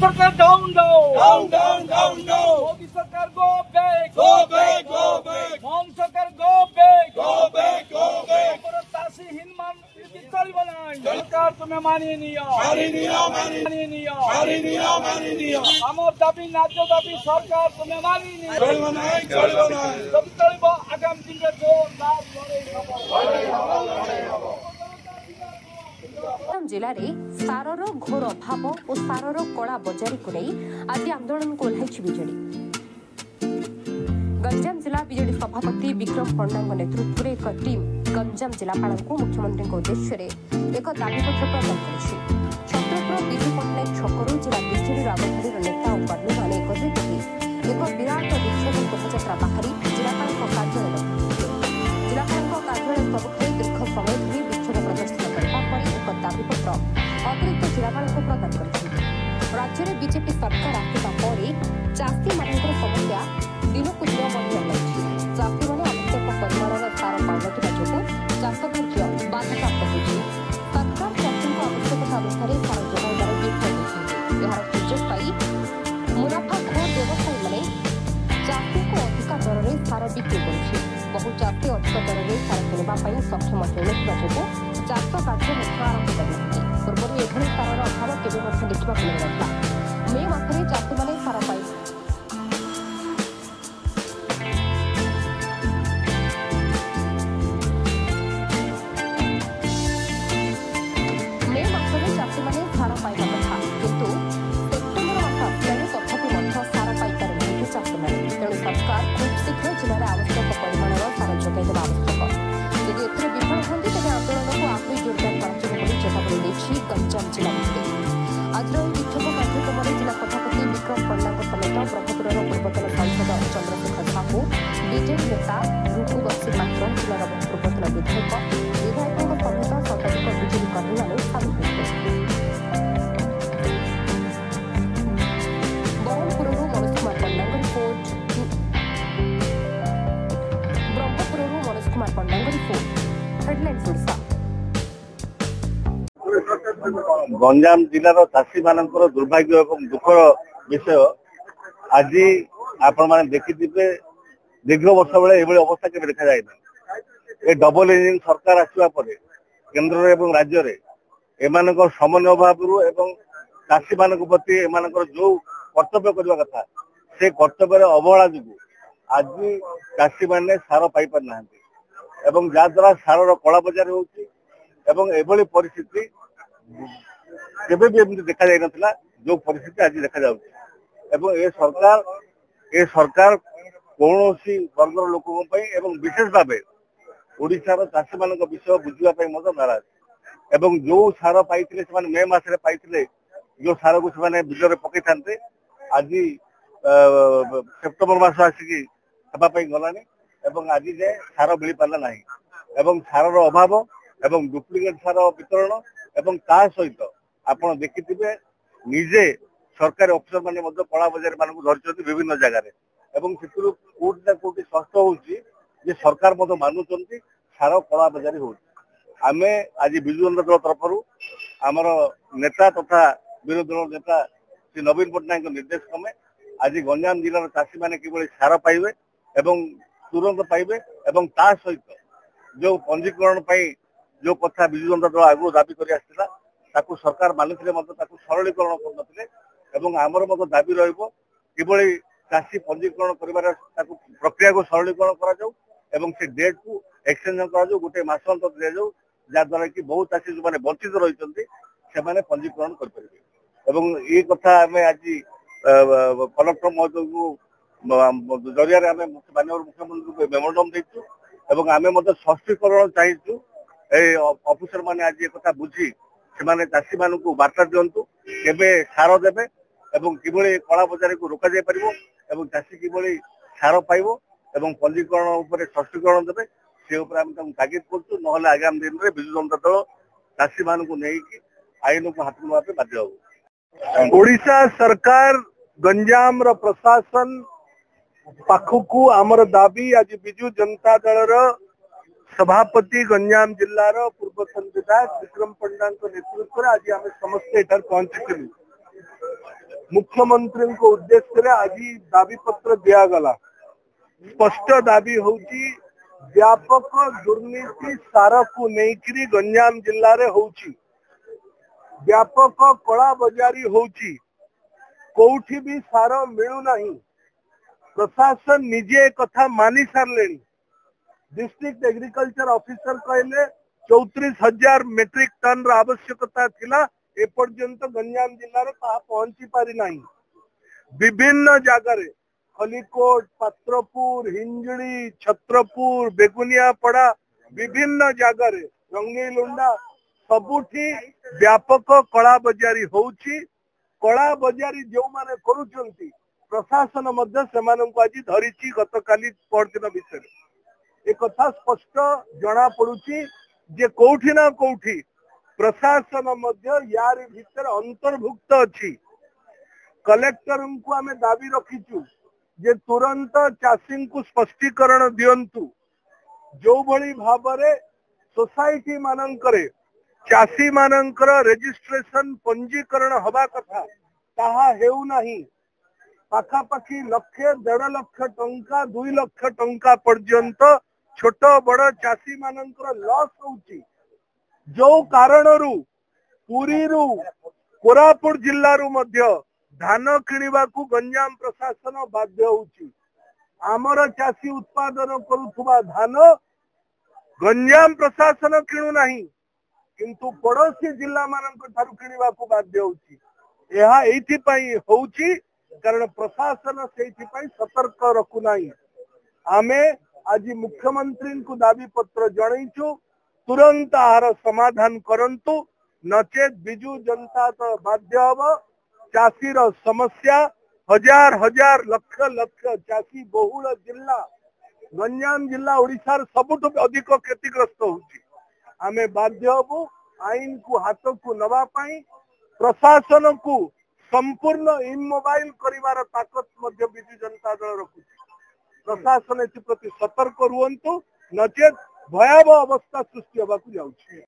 Sarkar down. Modi Sarkar go back. Mohan Sarkar go back. Tasi Hinman चली बनाई सरकार तुम्हें मानी नहीं आमर दाबी नाट्य दाबी सरकार तुम्हें मानी नहीं सब चलिब आगामी दिन में जोरदार जिले में सारर घोर अभाव और सारर कला बजारी को नहीं आज आंदोलन को ओह्लाई बीजेडी। गंजाम जिला बीजेडी सभापति विक्रम पंडा नेतृत्व में एक टीम गंजाम जिलापाल को मुख्यमंत्री उद्देश्य एक दाबीपत्र प्रदान कर छत्रपुर विजु पट्टनायक छकरू जिला बीजेडी आगधाड़ी नेता और कर्मी मैंने एकत्रित हो एक विराट विक्षोभ शोभायात्रा बाहरी जिलापाल कार्यालय जिलापाल कार्यालय सम्मुखें दीर्घ समय धरी विक्षोभ प्रदर्शन करने एक दाबीपत्र अतिरिक्त जिलापाल को प्रदान कर राज्य में बीजेपी सरकार आसवा पर चाषी मान समस्या दिनक दिन बढ़ी लगी चाषी मैंने आवश्यक परिमाण सार पाउनता जो चाष कार्य बाधाप्राप्त होती सरकार चाषी आवश्यकता अनुसार सार जोगाइबार विफल होती यार सुजोग पाई मुनाफाखोर व्यवसायी मैंने चाषी को अधिक दर में सार बिक्री करुच्ची बहु चाषी अधिक दर में सार किणवाई सक्षम होता जो चाष कार्य आरंभ करना पूर्व एभली सार अभाव केवे देखा मिल ना मे मासरे चाषी मैंने सार पाई सरकार खूब शीघ्र जिले आवश्यक परिमाण सार जोगाई आवश्यक यदि एथरे विफल होती तेज आंदोलन को आगे जोरदार चेतावनी देती गंजाम जिला आज विक्षोभ कार्यक्रम में जिला सभापति विक्रम पंडा समेत ब्रह्मपुर पूर्वतन सांसद चंद्रशेखर साहू बीजेडी नेता रुकु बक्सी पात्र जिलार पूर्वतन विधायकों समेत शताधिक बीजेडी कर्मी मैंने सामिल होते ब्रह्मपुर मनोज कुमार पंडा रिपोर्ट गंजाम जिलार चाषी मान दुर्भाग्य और दुखर विषय आज आपण मैंने देखिए दीर्घ वर्ष बेले अवस्था के देखा जाए ये डबल इंजिन सरकार आसवा केन्द्र एवं राज्य में एम समन्वय अभाव चाषी मान प्रति एम जो कर्तव्य करने कथा से कर्तव्य अवहेला जो आज चाषी मैंने सार पाई पार ना एवं जहाद्वारा सारर कला बजार होभली परिस्थिति केबे भी एमती देखा जाई नथिला जो परिस्थिति आज देखा जाउछि एवं ए सरकार कौनसी वर्गर लोकों एवं विशेष भाव ओडिशार चाषी मान विषय बुझा नाराज एवं जो सार पाई मे मासरे पाई जो सार को बिजर पकई था आज सेप्टेम्बर मास आसिकी गलानी एवं आज जाए सार मिल पारा ना एवं सारर अभाव एवं डुप्लिकेट सार वितरण एवं ता सहित आप देखिथे निजे सरकारी अफिसर मैंने कला बजार मान धरी विभिन्न जगार कोटि ना कोटि स्पष्ट होची सरकार मानुंट सार कला बजारी होम आज विजु जनता दल तरफ आमर नेता तथा विरोधी दल नेता श्री नवीन पट्टनायक निर्देश क्रमे आज गंजाम जिलार चाषी मैंने किभली सार पाइबे एवं तुरंत पाइबे एवं ता सहित जो पंजीकरण जो कथा विजु जनता दल आगु दाबी कर सरकार मानिले सरलीकरण करते आमर दाबी रही चाषी पंजीकरण कर प्रक्रिया को सरलीकरण कर से डेट को एक्सटेंशन कर गोटे मास अंतर दि जाऊ जहाद्वारा कि बहुत चाषी जो मैंने वंचित रही पंजीकरण करें ये कथा आम आज कलेक्टर महोदय को जरिया माननीय मुख्यमंत्री को मेमोरेंडम देचु आम स्पष्टीकरण चाहूँ अफिसर मैंने आज एक बुझी से चाषी मान को वार्ता दिंतु केबे सार देवे किभली कला बजार को रोक जाई परिबो एवं चाषी किभली सार पाइबो एवं पंजीकरण उपरे स्पष्टीकरण देवे से तागिद करछु नहले आगामी दिन में विजु जनता दल चाषी मान को नहीं आईन को हाथ में बाध्य हो। ओडिशा सरकार गंजाम प्रशासन पाखकू आमर दाबी आज विजु जनता दल सभापति गंजाम जिलार पूर्वतन विधायक विक्रम पंडा नेतृत्व आज आम समस्ते पहुंची मुख्यमंत्री को उद्देश्य आज दाबी पत्र दिगला। स्पष्ट दाबी होची व्यापक दुर्नीति सार को लेकिन गंजाम जिले में होची, व्यापक कला बजारी होची, कोठी भी सार मिलू नहीं। प्रशासन निजे कथा मानि सारे। डिस्ट्रिक्ट एग्रीकल्चर ऑफिसर कहले 34,000 मेट्रिक टन आवश्यकता थिला, एपर्यंत गंजाम जिलार ताहा पहुंची पारि नाही। विभिन्न जगार खलिकोट, पात्रपुर, हिंजड़ी, छत्रपुर, बेगुनियापड़ा विभिन्न जगार रंगीलुंडा सबुठी व्यापक कला बजारी होची। कला बजारी जो माने करूचंती प्रशासन मध्य सेमानंकु आज धरिची गतकाली परदिन विषय एक कथा स्पष्ट जना पड़ुची जे कोठी ना कोठी प्रशासन मध्य यार भीतर अंतर्भुक्त अछि। कलेक्टर को आमे दाबी रखीचु जे तुरंत चाषी को स्पष्टीकरण दियंतु। जो भली भाबरे सोसाइटी मानंकरे चाषी मानंकर रेजिस्ट्रेशन पंजीकरण हवा कथा ताहा हेउ नाही। पाखापाखि 1.5 लाख टंका 2 लाख टंका पर्यंत छोट बड़ चाषी मानंकर लॉस होउची। जो कारणरू पुरी रु कोरापुट जिल्लारू मध्य धान किणवा को गंजाम प्रशासन बाध्य होउची। आमर चाषी उत्पादन करुथुबा धान गंजाम प्रशासन किणु नाही, किंतु पड़ोसी जिला मानक ठारू किणवा को बाध्य होउची। यह एथि पई होउची कारण प्रशासन सेथि पई सतर्क रखु नाही। आमे आज मुख्यमंत्री को दाबी पत्र जणैछु, तुरंत आहार समाधान करंतु, नचेत बिजू जनता तो बाध्य हब। चाषीर समस्या हजार हजार लक्ष लक्ष चाषी बहुल जिला गंजाम जिला ओडिशार सबुठ अधिक क्षतिग्रस्त होउची। आमे बाध्य हबु आईन को हाथ को नवा पाई। प्रशासन को संपूर्ण इमोबाइल करिवार ताकत मध्य बिजू जनता दल रखुची। प्रशासन एथि प्रति सतर्क रुहंतु, नचेत भयावह अवस्था सृष्टि होबाकु जाउची।